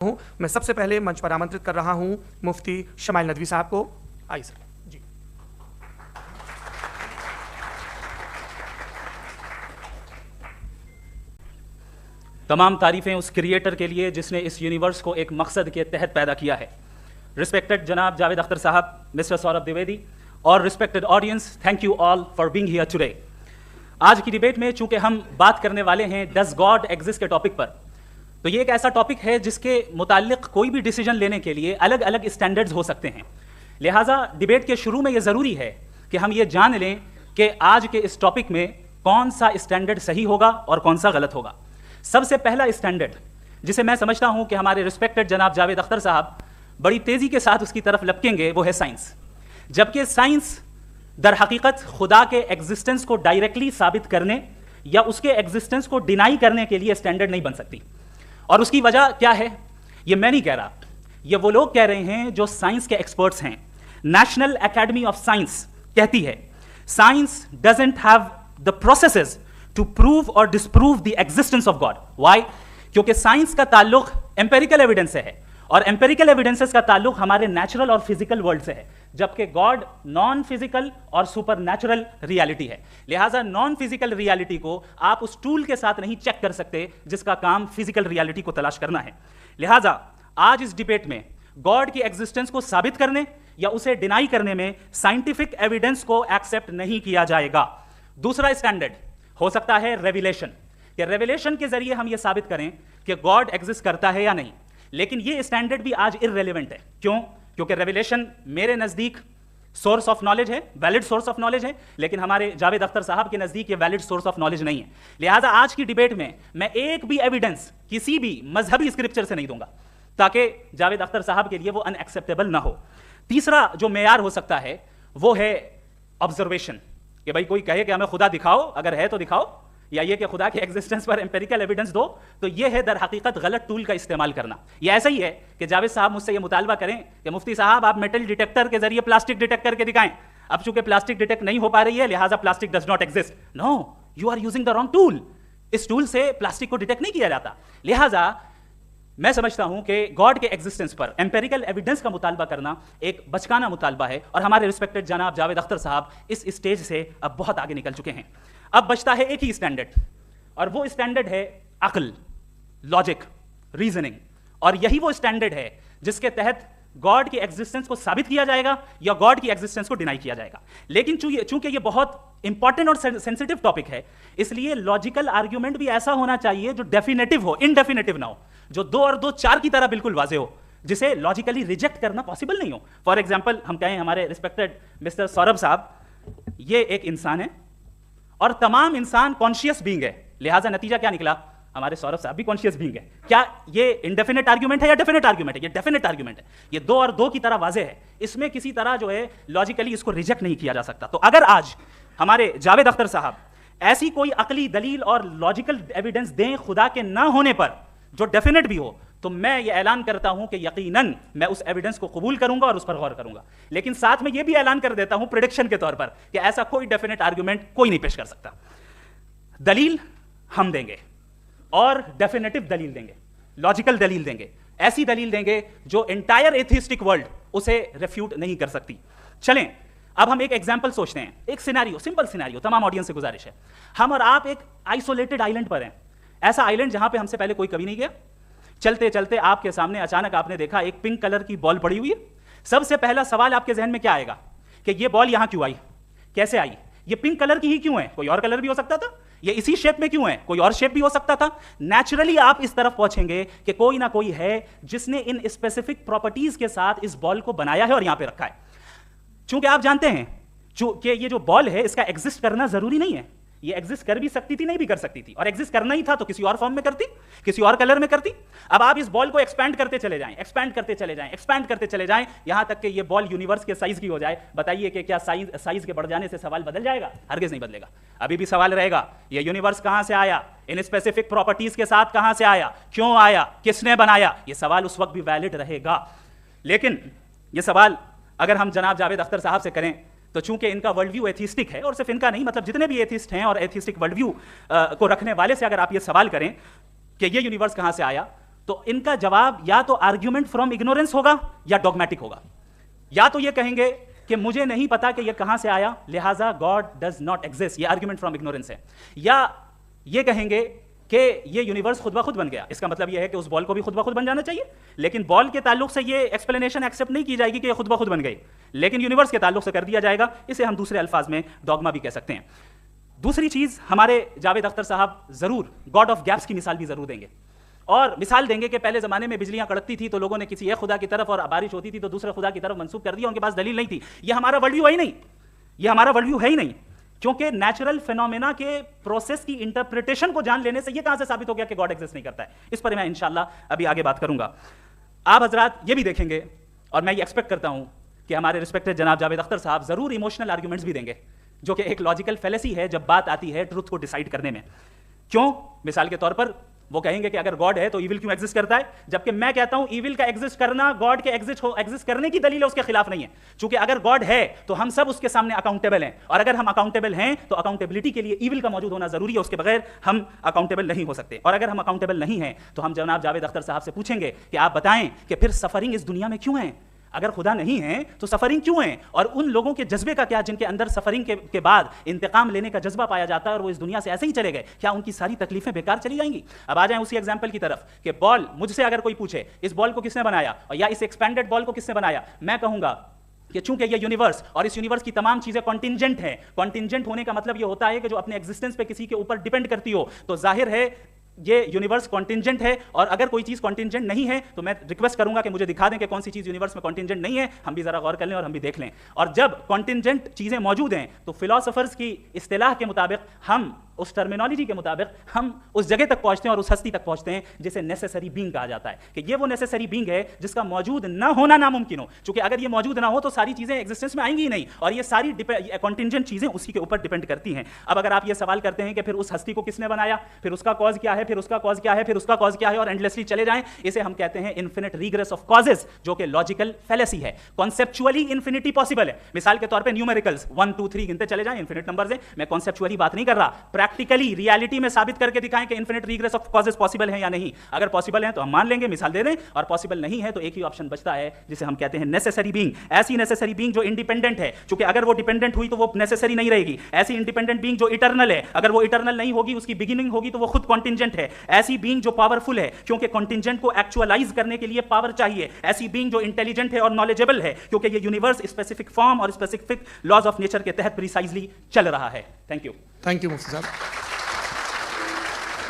हूं। मैं सबसे पहले मंच पर आमंत्रित कर रहा हूं मुफ्ती शमाइल नदवी साहब को। आइए सर जी। तमाम तारीफ़ें उस क्रिएटर के लिए जिसने इस यूनिवर्स को एक मकसद के तहत पैदा किया है। रिस्पेक्टेड जनाब जावेद अख्तर साहब, मिस्टर सौरभ द्विवेदी और respected audience, thank you all for being here today. आज की डिबेट में चूंकि हम बात करने वाले हैं डज गॉड एग्जिस्ट के टॉपिक पर, तो ये एक ऐसा टॉपिक है जिसके मुताल्लिक कोई भी डिसीजन लेने के लिए अलग अलग स्टैंडर्ड्स हो सकते हैं। लिहाजा डिबेट के शुरू में ये ज़रूरी है कि हम ये जान लें कि आज के इस टॉपिक में कौन सा स्टैंडर्ड सही होगा और कौन सा गलत होगा। सबसे पहला स्टैंडर्ड जिसे मैं समझता हूं कि हमारे रिस्पेक्टेड जनाब जावेद अख्तर साहब बड़ी तेज़ी के साथ उसकी तरफ लपकेंगे, वो है साइंस। जबकि साइंस दर हकीकत खुदा के एग्जिस्टेंस को डायरेक्टली साबित करने या उसके एग्जिस्टेंस को डिनाई करने के लिए स्टैंडर्ड नहीं बन सकती। और उसकी वजह क्या है, ये मैं नहीं कह रहा, ये वो लोग कह रहे हैं जो साइंस के एक्सपर्ट्स हैं। नेशनल एकेडमी ऑफ साइंस कहती है science doesn't have the processes to prove और disprove the existence of God. Why? क्योंकि साइंस का ताल्लुक एम्पेरिकल एविडेंस से है और एम्पेरिकल एविडेंसेस का ताल्लुक हमारे नेचुरल और फिजिकल वर्ल्ड से है, जबकि गॉड नॉन फिजिकल और सुपर नेचुरल रियलिटी है। लिहाजा नॉन फिजिकल रियलिटी को आप उस टूल के साथ नहीं चेक कर सकते जिसका काम फिजिकल रियलिटी को तलाश करना है। लिहाजा आज इस डिबेट में गॉड की एग्जिस्टेंस को साबित करने या उसे डिनाई करने में साइंटिफिक एविडेंस को एक्सेप्ट नहीं किया जाएगा। दूसरा स्टैंडर्ड हो सकता है रेविलेशन, कि रेविलेशन के जरिए हम यह साबित करें कि गॉड एग्जिस्ट करता है या नहीं। लेकिन यह स्टैंडर्ड भी आज इररेलेवेंट है। क्यों? क्योंकि रेविलेशन मेरे नजदीक सोर्स ऑफ नॉलेज है, वैलिड सोर्स ऑफ नॉलेज है, लेकिन हमारे जावेद अख्तर साहब के नजदीक ये वैलिड सोर्स ऑफ नॉलेज नहीं है। लिहाजा आज की डिबेट में मैं एक भी एविडेंस किसी भी मजहबी स्क्रिप्चर से नहीं दूंगा ताकि जावेद अख्तर साहब के लिए वो अनएक्सेप्टेबल ना हो। तीसरा जो मेयार हो सकता है वो है ऑब्जर्वेशन, कि भाई कोई कहे कि हमें खुदा दिखाओ, अगर है तो दिखाओ, या ये कि खुदा के एग्जिस्टेंस पर एम्पेरिकल एविडेंस दो, तो ये है दर हकीकत गलत टूल का इस्तेमाल करना। ये ऐसा ही है कि जावेद साहब मुझसे ये मुतालबा करें कि मुफ्ती साहब आप मेटल डिटेक्टर के जरिए प्लास्टिक डिटेक्ट करके दिखाएं। अब चूंकि प्लास्टिक डिटेक्ट नहीं हो पा रही है लिहाजा plastic does not exist. No, you are using the wrong tool. इस टूल से प्लास्टिक को डिटेक्ट नहीं किया जाता। लिहाजा मैं समझता हूं कि गॉड के एग्जिस्टेंस पर एम्पेरिकल एविडेंस का मुतालबा करना एक बचकाना मुतालबा है और हमारे रिस्पेक्टेड जनाब जावेद अख्तर साहब इस स्टेज से अब बहुत आगे निकल चुके हैं। अब बचता है एक ही स्टैंडर्ड और वो स्टैंडर्ड है अक्ल, लॉजिक, रीजनिंग। और यही वो स्टैंडर्ड है जिसके तहत गॉड की एग्जिस्टेंस को साबित किया जाएगा या गॉड की एग्जिस्टेंस को डिनाई किया जाएगा। लेकिन चूंकि ये बहुत इंपॉर्टेंट और सेंसिटिव टॉपिक है, इसलिए लॉजिकल आर्ग्यूमेंट भी ऐसा होना चाहिए जो डेफिनेटिव हो, इनडेफिनेटिव ना हो, जो 2 और 2 4 की तरह बिल्कुल वाजे हो, जिसे लॉजिकली रिजेक्ट करना पॉसिबल नहीं हो। फॉर एग्जाम्पल हम कहें हमारे रिस्पेक्टेड मिस्टर सौरभ साहब, ये एक इंसान है और तमाम इंसान कॉन्शियस बीइंग है, लिहाजा नतीजा क्या निकला, हमारे सौरभ साहब भी कॉन्शियस बीइंग है। क्या ये इंडेफिनेट आर्ग्यूमेंट है या डेफिनेट आर्ग्यूमेंट है? ये डेफिनेट आर्ग्यूमेंट है। ये 2 और 2 की तरह वाजे है, इसमें किसी तरह जो है लॉजिकली इसको रिजेक्ट नहीं किया जा सकता। तो अगर आज हमारे जावेद अख्तर साहब ऐसी कोई अकली दलील और लॉजिकल एविडेंस दें खुदा के ना होने पर जो डेफिनेट भी हो, तो मैं ये ऐलान करता हूं कि यकीनन मैं उस एविडेंस को कबूल करूंगा और उस पर गौर करूंगा। लेकिन साथ में यह भी ऐलान कर देता हूं प्रेडिक्शन के तौर पर कि ऐसा कोई डेफिनेट आर्ग्यूमेंट कोई नहीं पेश कर सकता। दलील हम देंगे और डेफिनेटिव दलील देंगे, लॉजिकल दलील देंगे, ऐसी दलील देंगे जो एंटायर एथिस्टिक वर्ल्ड उसे रेफ्यूट नहीं कर सकती। चलें अब हम एक एग्जाम्पल सोचते हैं, एक सिनेरियो, सिंपल सिनेरियो। तमाम ऑडियंस से गुजारिश है, हम और आप एक आइसोलेटेड आइलैंड पर हैं, ऐसा आइलैंड जहां पे हमसे पहले कोई कभी नहीं गया। चलते चलते आपके सामने अचानक आपने देखा एक पिंक कलर की बॉल पड़ी हुई है। सबसे पहला सवाल आपके जहन में क्या आएगा कि ये बॉल यहां क्यों आई, कैसे आई, ये पिंक कलर की ही क्यों है, कोई और कलर भी हो सकता था, ये इसी शेप में क्यों है, कोई और शेप भी हो सकता था। नेचुरली आप इस तरफ पहुंचेंगे कि कोई ना कोई है जिसने इन स्पेसिफिक प्रॉपर्टीज के साथ इस बॉल को बनाया है और यहां पे रखा है। चूंकि आप जानते हैं कि ये जो बॉल है इसका एग्जिस्ट करना जरूरी नहीं है, ये एग्जिस्ट कर भी सकती थी, नहीं भी कर सकती थी, और एग्जिस्ट करना ही था तो किसी और फॉर्म में करती, किसी और कलर में करती। अब आप इस बॉल को एक्सपैंड करते चले जाएं, एक्सपैंड करते चले जाएं, एक्सपैंड करते चले जाएं, यहां तक कि ये बॉल यूनिवर्स के साइज की हो जाए। बताइए कि क्या साइज के बढ़ जाने से सवाल बदल जाएगा? हरगिज नहीं बदलेगा। अभी भी सवाल रहेगा ये यूनिवर्स कहां से आया, इन स्पेसिफिक प्रॉपर्टीज के साथ कहां से आया, क्यों आया, किसने बनाया, ये सवाल उस वक्त भी वैलिड रहेगा। लेकिन ये सवाल अगर हम जनाब जावेद अख्तर साहब से करें तो चूंकि इनका वर्ल्ड व्यू एथिस्टिक है, और सिर्फ इनका नहीं, मतलब जितने भी एथिस्ट हैं और एथिस्टिक वर्ल्ड व्यू को रखने वाले से अगर आप ये सवाल करें कि ये यूनिवर्स कहां से आया, तो इनका जवाब या तो आर्ग्यूमेंट फ्रॉम इग्नोरेंस होगा या डॉगमेटिक होगा। या तो ये कहेंगे कि मुझे नहीं पता कि ये कहां से आया, लिहाजा गॉड डज नॉट एग्जिस्ट, ये आर्ग्यूमेंट फ्रॉम इग्नोरेंस है। या ये कहेंगे कि ये यूनिवर्स खुद ब खुद बन गया, इसका मतलब ये है कि उस बॉल को भी खुद ब खुद बन जाना चाहिए, लेकिन बॉल के ताल्लुक से ये एक्सप्लेनेशन एक्सेप्ट नहीं की जाएगी कि ये खुद ब खुद बन गई, लेकिन यूनिवर्स के ताल्लुक से कर दिया जाएगा। इसे हम दूसरे अल्फाज में डॉगमा भी कह सकते हैं। दूसरी चीज, हमारे जावेद अख्तर साहब जरूर गॉड ऑफ गैप्स की मिसाल भी जरूर देंगे, और मिसाल देंगे कि पहले जमाने में बिजलियां कड़कती थी तो लोगों ने किसी एक खुदा की तरफ, और बारिश होती थी तो दूसरे खुदा की तरफ मंसूब कर दिया, उनके पास दलील नहीं थी। ये हमारा वर्ल्ड व्यू है ही नहीं, ये हमारा वर्ल्ड व्यू है ही नहीं, क्योंकि नेचुरल फिनोमेना के प्रोसेस की इंटरप्रिटेशन को जान लेने से ये कहां से साबित हो गया कि गॉड एग्जिस्ट नहीं करता है। इस पर मैं इंशाल्लाह अभी आगे बात करूंगा। आप हजरात ये भी देखेंगे, और मैं ये एक्सपेक्ट करता हूं कि हमारे रिस्पेक्टेड जनाब जावेद अख्तर साहब जरूर इमोशनल आर्ग्यूमेंट्स भी देंगे, जो कि एक लॉजिकल फेलेसी है जब बात आती है ट्रुथ को डिसाइड करने में। क्यों? मिसाल के तौर पर वो कहेंगे कि अगर गॉड है तो ईविल क्यों एग्जिस्ट करता है, जबकि मैं कहता हूं ईविल का एग्जिस्ट करना गॉड के एग्जिस्ट करने की दलील है, उसके खिलाफ नहीं है। क्योंकि अगर गॉड है तो हम सब उसके सामने अकाउंटेबल हैं, और अगर हम अकाउंटेबल हैं तो अकाउंटेबिलिटी के लिए ईविल का मौजूद होना जरूरी है, उसके बगैर हम अकाउंटेबल नहीं हो सकते। और अगर हम अकाउंटेबल नहीं हैं तो हम जनाब जावेद अख्तर साहब से पूछेंगे कि आप बताएं कि फिर सफरिंग इस दुनिया में क्यों है? अगर खुदा नहीं है तो सफरिंग क्यों है? और उन लोगों के जज्बे का क्या जिनके अंदर सफरिंग के बाद इंतकाम लेने का जज्बा पाया जाता है और वो इस दुनिया से ऐसे ही चले गए, क्या उनकी सारी तकलीफें बेकार चली जाएंगी? अब आ जाएं उसी एग्जांपल की तरफ कि बॉल, मुझसे अगर कोई पूछे इस बॉल को किसने बनाया, और या इस एक्सपेंडेड बॉल को किसने बनाया, मैं कहूंगा कि चूंकि ये यूनिवर्स और इस यूनिवर्स की तमाम चीजें कॉन्टिंजेंट हैं। कॉन्टिंजेंट होने का मतलब ये होता है कि जो अपने एग्जिस्टेंस पे किसी के ऊपर डिपेंड करती हो, तो जाहिर है ये यूनिवर्स कॉन्टिंजेंट है। और अगर कोई चीज कॉन्टिंजेंट नहीं है तो मैं रिक्वेस्ट करूंगा कि मुझे दिखा दें कि कौन सी चीज यूनिवर्स में कॉन्टिंजेंट नहीं है, हम भी जरा गौर कर लें और हम भी देख लें। और जब कॉन्टिंजेंट चीजें मौजूद हैं तो फिलोसोफर्स की इस्तिलाह के मुताबिक, हम उस टर्मिनोलॉजी के मुताबिक, हम उस जगह तक पहुंचते हैं और उस हस्ती तक पहुंचते हैं जिसे नेसेसरी बीइंग कहा जाता है, कि ये वो नेसेसरी बीइंग है जिसका मौजूद ना होना नामुमकिन हो। क्योंकि अगर ये मौजूद ना हो तो सारी चीजें एग्जिस्टेंस में आएंगी ही नहीं, और ये सारी कॉन्टिंजेंट चीजें उसी के ऊपर डिपेंड करती हैं। अब अगर आप ये सवाल करते हैं कि फिर उस हस्ती को किसने बनाया, फिर उसका कॉज क्या है, फिर उसका कॉज क्या है, फिर उसका कॉज क्या है, और एंडलेसली चले जाएं, इसे हम कहते हैं इन्फिनिट रिग्रेस ऑफ कॉजेस, जो कि लॉजिकल फेलेसी है। कॉन्सेप्चुअली इन्फिनिटी पॉसिबल है। मिसाल के तौर पे न्यूमेरिकल्स 1 2 3 गिनते चले जाएं, इन्फिनिट नंबर्स हैं। मैं कॉन्सेप्चुअली बात नहीं कर रहा, प्रैक्टिकली रियलिटी में साबित करके दिखाएं कि infinite regress of causes possible है या नहीं। अगर पॉसिबल है तो हम मान लेंगे, मिसाल दे दें, और पॉसिबल नहीं है तो एक ही ऑप्शन बचता है जिसे हम कहते हैं नेसेसरी बीइंग। ऐसी नेसेसरी बीइंग जो इंडिपेंडेंट है, क्योंकि अगर वो डिपेंडेंट हुई तो वो नेसेसरी नहीं रहेगी। ऐसी इंडिपेंडेंट बीइंग जो इटर्नल है, अगर वो इटर्नल नहीं होगी, उसकी बिगिनिंग होगी, तो वो खुद कॉन्टिंजेंट है। ऐसी बीइंग जो पावरफुल है, क्योंकि कॉन्टिंजेंट को एक्चुअलाइज करने के लिए पावर चाहिए। ऐसी बीइंग जो इंटेलिजेंट है और नॉलेजेबल है, क्योंकि ये यूनिवर्स स्पेसिफिक फॉर्म और स्पेसिफिक लॉज ऑफ नेचर के तहत प्रिसाइजली चल रहा है। Thank you. थैंक यू मुफ्ती साहब।